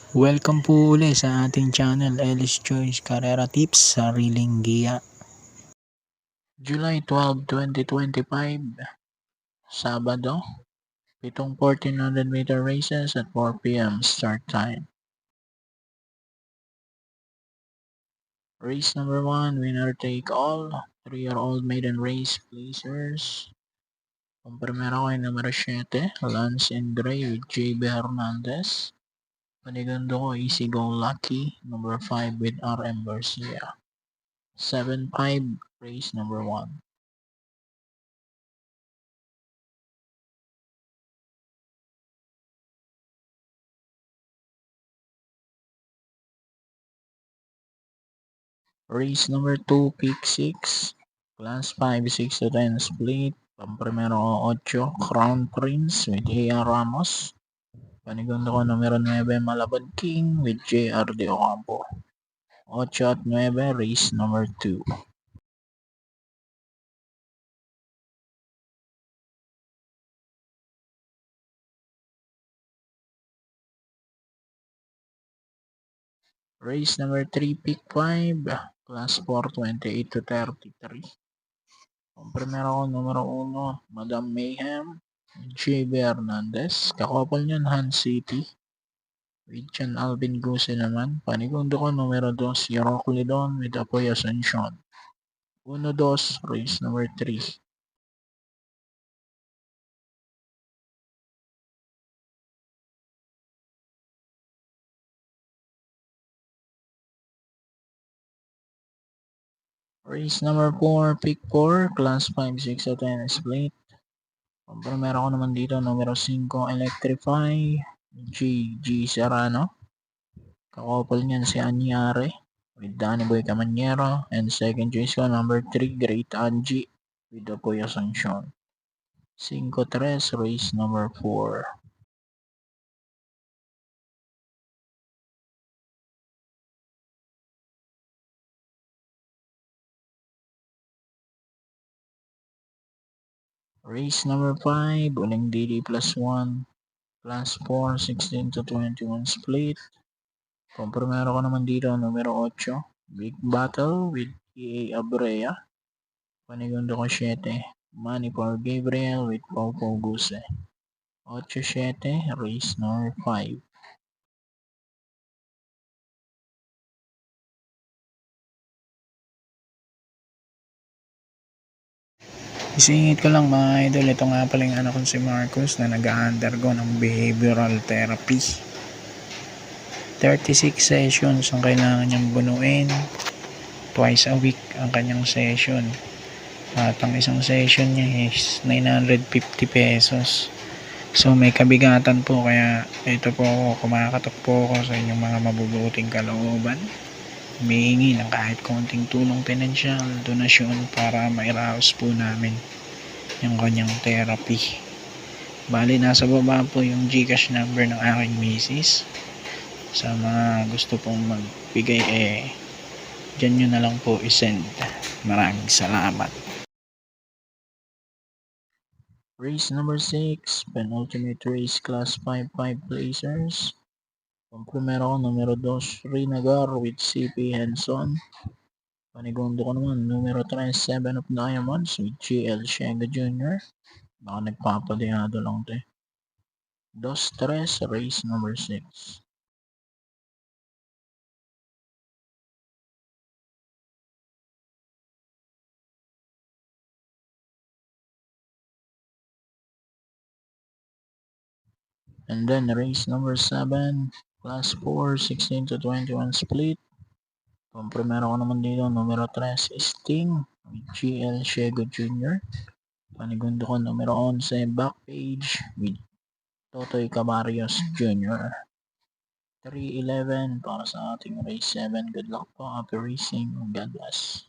Welcome po uli sa ating channel, Ellis Choice Carrera Tips, Sariling Giya. July 12, 2025, Sabado, 7 1400 meter races at 4 p.m. start time. Race number 1, winner take all, 3-year-old maiden race placers. Ang primero ko ay numero 7, Lance in Gray with JB Hernandez. Panigundo ko, Easy Go Lucky, number 5 with RM Garcia. 7-5, race number 1. Race number 2, pick 6. Class 5, 6 to 10 split. Pampremero ko 8, Crown Prince with A.R. Ramos. Panigundo ko numero 9, Malabon King with J.R. De Ocampo. 8 at 9, race number 2. Race number 3, pick 5. Class 4, 28 to 33. Pampremero ko numero 1, Madam Mayhem, J.B. Hernandez. Kakopal niyan, Han City. With John Alvin Guse naman. Panigundo ko numero 2, Yoroclidon with Apoy Asuncion. 1-2, race number 3. Race number 4, pick 4, class 5, 6 to 10 split. Pampremero ko naman dito, numero 5, Electrify, G Serrano. Kakopal niyan si Anyare with Danny Boy Camanyero. And second choice ko, number 3, Great Angie with Apoy Asuncion. 5-3, race number 4. Race number 5, uling DD plus 1, class 4, 16 to 21 split. Pampremero ko naman dito, numero 8, Big Battle with E.A. Abrea. Panigundo ko 7, Money for Gabriel with Popo Guse. 8-7, race number 5. Isingit ko lang mga idol, ito nga pala yung anak ko si Marcos na nag-undergo ng behavioral therapy. 36 sessions ang kailangan niyang bunuin. Twice a week ang kanyang session. At ang isang session niya is 950 pesos. So may kabigatan po, kaya ito po ako, kumakatok po ako sa inyong mga mabubuting kalooban. Humihingi ng kahit konting tulong pinansyal, donasyon para mairaos po namin yung kanyang therapy. Bali, nasa baba po yung GCash number ng aking misis. Sa mga gusto pong magbigay, dyan nyo na lang po isend. Maraming salamat. Race number 6, penultimate race, class 5 placers. Pampremero ko numero 2, Rinagar with CP Henson. Panigundo ko naman numero 3, 7 of Diamonds with GL Shenga Jr. Baka nagpapadihado lang to. 2-3, race number 6. And then race number 7, class 4, 16 to 21 split. Pampremero ko naman dito, numero 3, Sting with GL Shego Jr. Panigundo ko numero 11, Backpage with Totoy Cabarios Jr. 3-11 para sa ating race 7. Good luck po, happy racing, God bless.